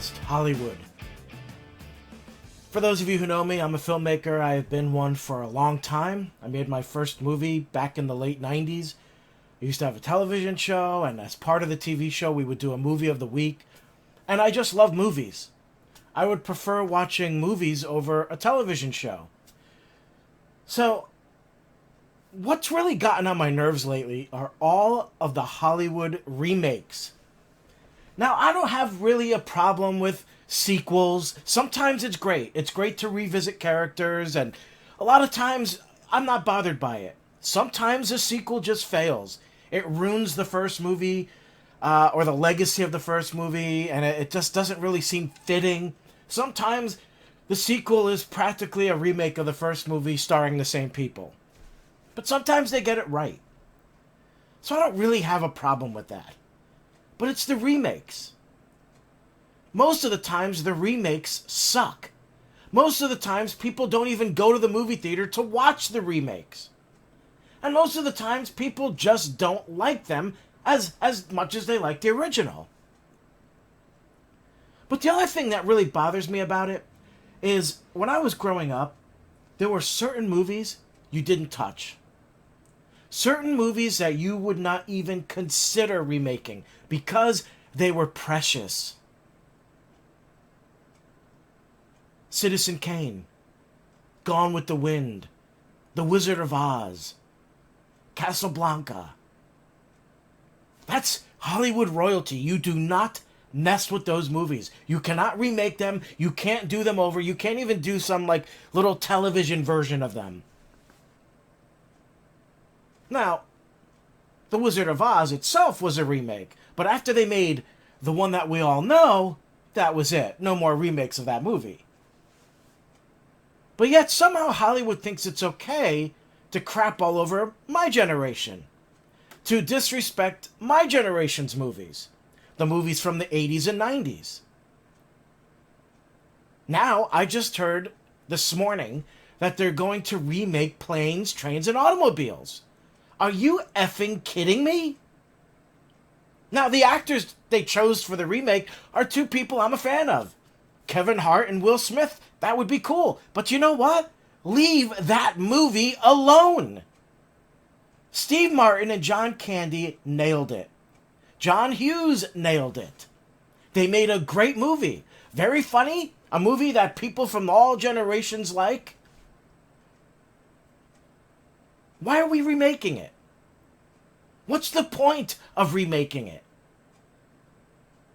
against Hollywood. For those of you who know me, I'm a filmmaker. I have been one for a long time. I made my first movie back in the late 90s. I used to have a television show, and as part of the TV show, we would do a movie of the week. And I just love movies. I would prefer watching movies over a television show. So, what's really gotten on my nerves lately are all of the Hollywood remakes. Now, I don't have really a problem with sequels. Sometimes it's great. It's great to revisit characters, and a lot of times I'm not bothered by it. Sometimes a sequel just fails. It ruins the first movie, or the legacy of the first movie, and it just doesn't really seem fitting. Sometimes the sequel is practically a remake of the first movie starring the same people. But sometimes they get it right. So I don't really have a problem with that. But it's the remakes. Most of the times, the remakes suck. Most of the times, people don't even go to the movie theater to watch the remakes. And most of the times, people just don't like them as much as they like the original. But the other thing that really bothers me about it is, when I was growing up, there were certain movies you didn't touch. Certain movies that you would not even consider remaking because they were precious. Citizen Kane, Gone with the Wind, The Wizard of Oz, Casablanca. That's Hollywood royalty. You do not mess with those movies. You cannot remake them. You can't do them over. You can't even do some little television version of them. Now, The Wizard of Oz itself was a remake, but after they made the one that we all know, that was it. No more remakes of that movie. But yet somehow Hollywood thinks it's okay to crap all over my generation, to disrespect my generation's movies, the movies from the 80s and 90s. Now, I just heard this morning that they're going to remake Planes, Trains, and Automobiles. Are you effing kidding me? Now, the actors they chose for the remake are two people I'm a fan of. Kevin Hart and Will Smith. That would be cool. But you know what? Leave that movie alone. Steve Martin and John Candy nailed it. John Hughes nailed it. They made a great movie. Very funny. A movie that people from all generations like. Why are we remaking it? What's the point of remaking it?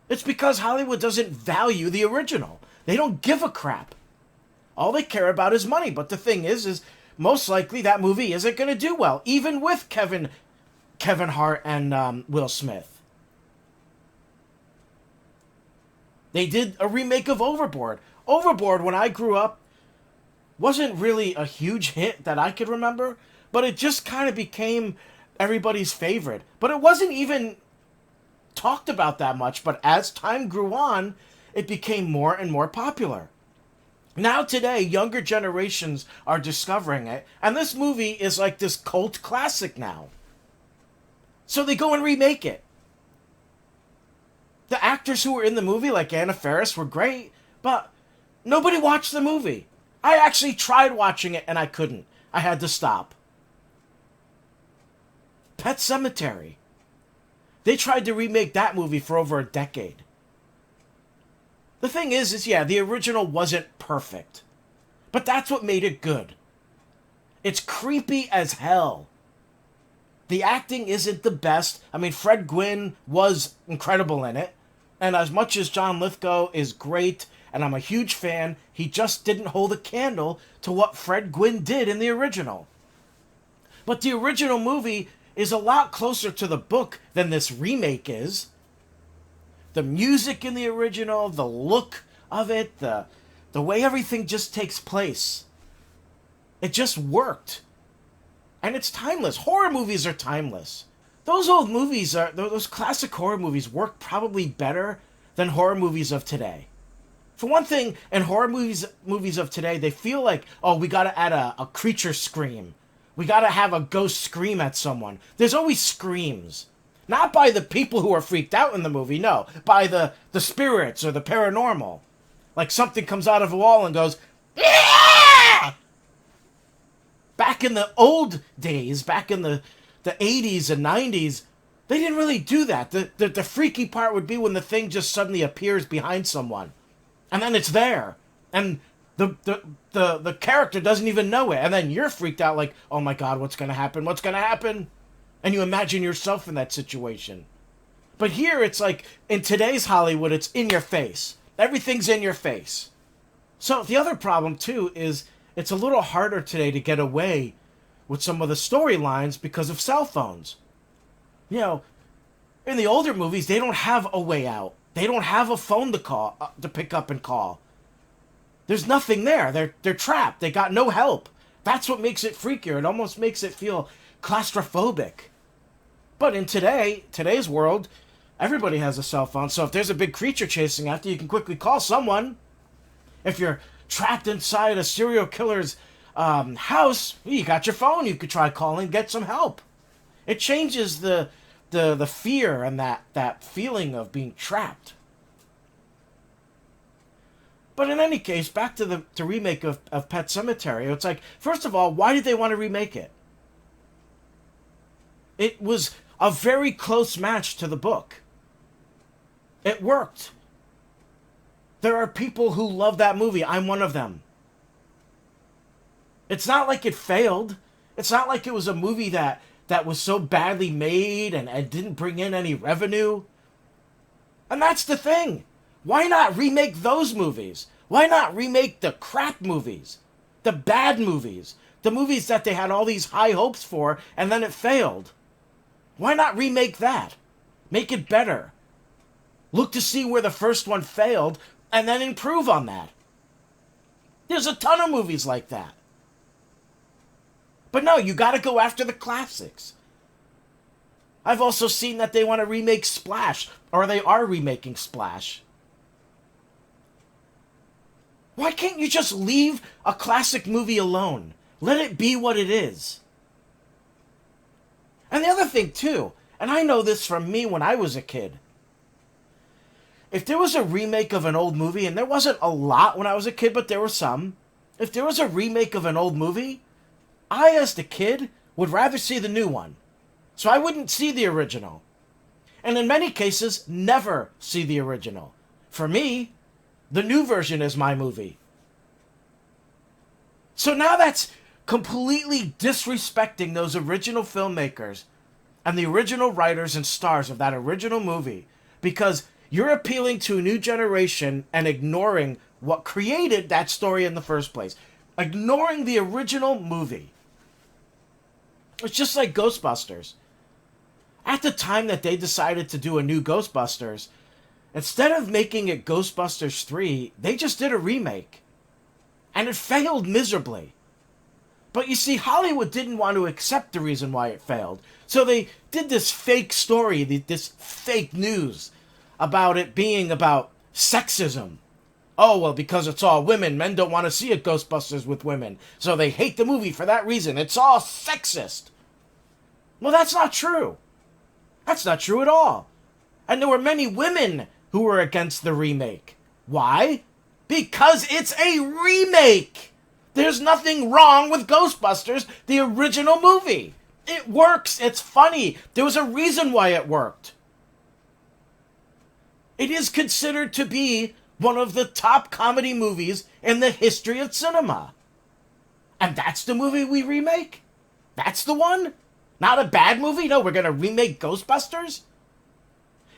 It's because Hollywood doesn't value the original. They don't give a crap. All they care about is money. But the thing is most likely that movie isn't going to do well, even with Kevin Hart and Will Smith. They did a remake of Overboard. Overboard, when I grew up, wasn't really a huge hit that I could remember, but it just kind of became everybody's favorite. But it wasn't even talked about that much, but as time grew on, it became more and more popular. Now today, younger generations are discovering it, and this movie is like this cult classic now. So they go and remake it. The actors who were in the movie, like Anna Faris, were great, but nobody watched the movie. I actually tried watching it, and I couldn't. I had to stop. Pet Sematary. They tried to remake that movie for over a decade. The thing is yeah, the original wasn't perfect. But that's what made it good. It's creepy as hell. The acting isn't the best. I mean, Fred Gwynne was incredible in it. And as much as John Lithgow is great, and I'm a huge fan, he just didn't hold a candle to what Fred Gwynne did in the original. But the original movie is a lot closer to the book than this remake is. The music in the original, the look of it, the way everything just takes place. It just worked. And it's timeless. Horror movies are timeless. Those old movies, those classic horror movies work probably better than horror movies of today. For one thing, in horror movies of today, they feel like, oh, we gotta add a creature scream. We gotta have a ghost scream at someone. There's always screams. Not by the people who are freaked out in the movie, no. By the spirits or the paranormal. Like something comes out of a wall and goes, yeah! Back in the old days, back in the 80s and 90s, they didn't really do that. The freaky part would be when the thing just suddenly appears behind someone. And then it's there. And the character doesn't even know it. And then you're freaked out like, oh my God, what's going to happen? What's going to happen? And you imagine yourself in that situation. But here it's like, in today's Hollywood, it's in your face. Everything's in your face. So the other problem, too, is it's a little harder today to get away with some of the storylines because of cell phones. You know, in the older movies, they don't have a way out. They don't have a phone to call, to pick up and call. There's nothing there. They're trapped. They got no help. That's what makes it freakier. It almost makes it feel claustrophobic. But in today's world, everybody has a cell phone. So if there's a big creature chasing after you, you can quickly call someone. If you're trapped inside a serial killer's house, you got your phone. You could try calling, get some help. It changes the fear and that feeling of being trapped. But in any case, back to the remake of Pet Sematary, it's like, first of all, why did they want to remake it? It was a very close match to the book. It worked. There are people who love that movie. I'm one of them. It's not like it failed. It's not like it was a movie that was so badly made and didn't bring in any revenue. And that's the thing. Why not remake those movies? Why not remake the crap movies? The bad movies? The movies that they had all these high hopes for and then it failed? Why not remake that? Make it better. Look to see where the first one failed and then improve on that. There's a ton of movies like that. But no, you gotta go after the classics. I've also seen that they want to remake Splash, or they are remaking Splash. Why can't you just leave a classic movie alone? Let it be what it is. And the other thing, too, and I know this from me when I was a kid. If there was a remake of an old movie, and there wasn't a lot when I was a kid, but there were some. If there was a remake of an old movie, I, as the kid, would rather see the new one. So I wouldn't see the original. And in many cases, never see the original. For me, the new version is my movie. So now that's completely disrespecting those original filmmakers and the original writers and stars of that original movie, because you're appealing to a new generation and ignoring what created that story in the first place. Ignoring the original movie. It's just like Ghostbusters. At the time that they decided to do a new Ghostbusters, instead of making it Ghostbusters 3, they just did a remake. And it failed miserably. But you see, Hollywood didn't want to accept the reason why it failed. So they did this fake story, this fake news about it being about sexism. Oh, well, because it's all women, men don't want to see a Ghostbusters with women. So they hate the movie for that reason. It's all sexist. Well, that's not true. That's not true at all. And there were many women who were against the remake. Why? Because it's a remake. There's nothing wrong with Ghostbusters, the original movie. It works. It's funny. There was a reason why it worked. It is considered to be one of the top comedy movies in the history of cinema. And that's the movie we remake? That's the one? Not a bad movie? No, we're going to remake Ghostbusters?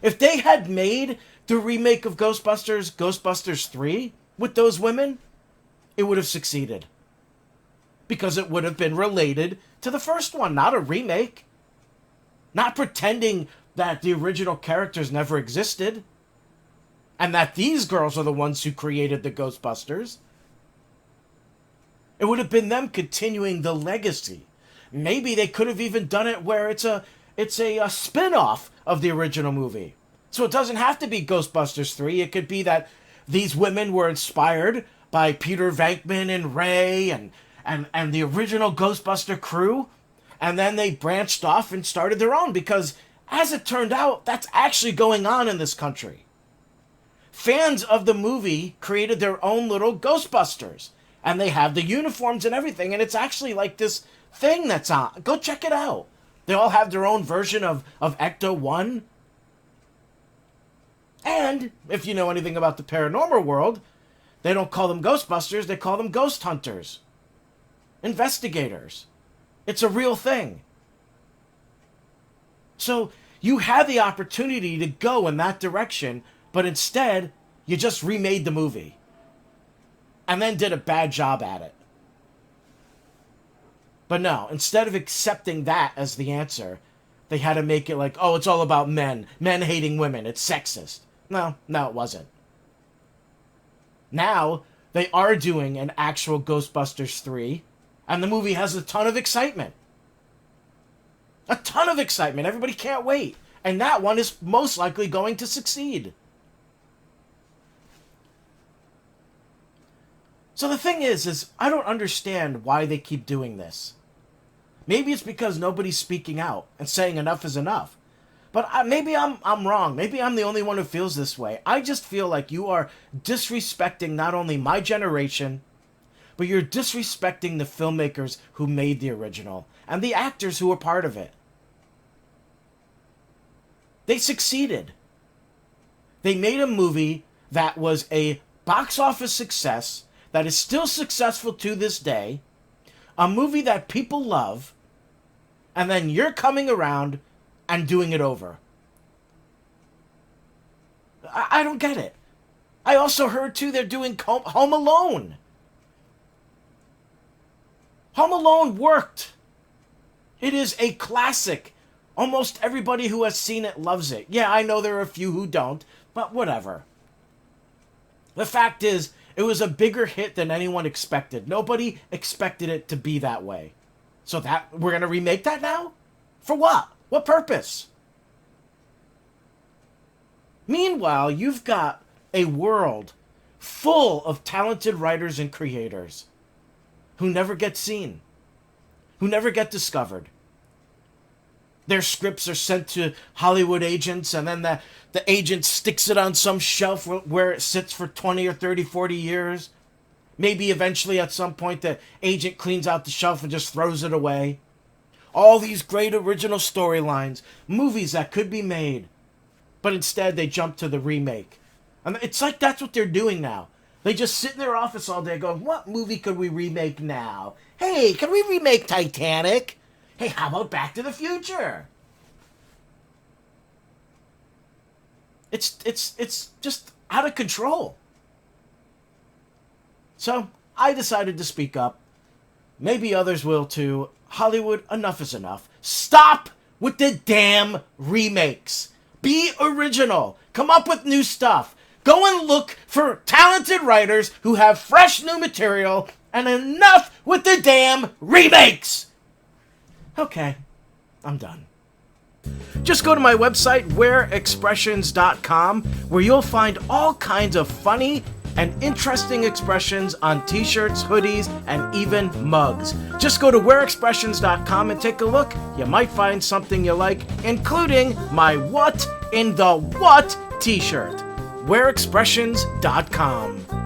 If they had made the remake of Ghostbusters, Ghostbusters 3, with those women, it would have succeeded. Because it would have been related to the first one, not a remake. Not pretending that the original characters never existed. And that these girls are the ones who created the Ghostbusters. It would have been them continuing the legacy. Maybe they could have even done it where it's a spin-off of the original movie. So it doesn't have to be Ghostbusters 3. It could be that these women were inspired by Peter Venkman and Ray and the original Ghostbuster crew. And then they branched off and started their own. Because As it turned out, that's actually going on in this country. Fans of the movie created their own little Ghostbusters. And they have the uniforms and everything. And it's actually like this thing that's on. Go check it out. They all have their own version of Ecto-1. And if you know anything about the paranormal world, they don't call them Ghostbusters. They call them ghost hunters. Investigators. It's a real thing. So you had the opportunity to go in that direction, but instead, you just remade the movie. And then did a bad job at it. But no, instead of accepting that as the answer, they had to make it like, oh, it's all about men. Men hating women. It's sexist. No, it wasn't. Now, they are doing an actual Ghostbusters 3, and the movie has a ton of excitement. A ton of excitement. Everybody can't wait. And that one is most likely going to succeed. So the thing is I don't understand why they keep doing this. Maybe it's because nobody's speaking out and saying enough is enough. But maybe I'm wrong. Maybe I'm the only one who feels this way. I just feel like you are disrespecting not only my generation, but you're disrespecting the filmmakers who made the original and the actors who were part of it. They succeeded. They made a movie that was a box office success, that is still successful to this day, a movie that people love, and then you're coming around and doing it over. I don't get it. I also heard, too, they're doing Home Alone. Home Alone worked. It is a classic. Almost everybody who has seen it loves it. Yeah, I know there are a few who don't, but whatever. The fact is, it was a bigger hit than anyone expected. Nobody expected it to be that way. So that we're going to remake that now? For what? What purpose? Meanwhile, you've got a world full of talented writers and creators who never get seen, who never get discovered. Their scripts are sent to Hollywood agents, and then the agent sticks it on some shelf where it sits for 20 or 30, 40 years. Maybe eventually at some point the agent cleans out the shelf and just throws it away. All these great original storylines, movies that could be made, but instead they jump to the remake. And it's like that's what they're doing now. They just sit in their office all day going, what movie could we remake now? Hey, can we remake Titanic? Hey, how about Back to the Future? It's just out of control. So, I decided to speak up. Maybe others will too. Hollywood, enough is enough. Stop with the damn remakes. Be original. Come up with new stuff. Go and look for talented writers who have fresh new material, and enough with the damn remakes. Okay, I'm done. Just go to my website, wearexpressions.com, where you'll find all kinds of funny and interesting expressions on t-shirts, hoodies, and even mugs. Just go to wearexpressions.com and take a look. You might find something you like, including my What in the What t-shirt. wearexpressions.com.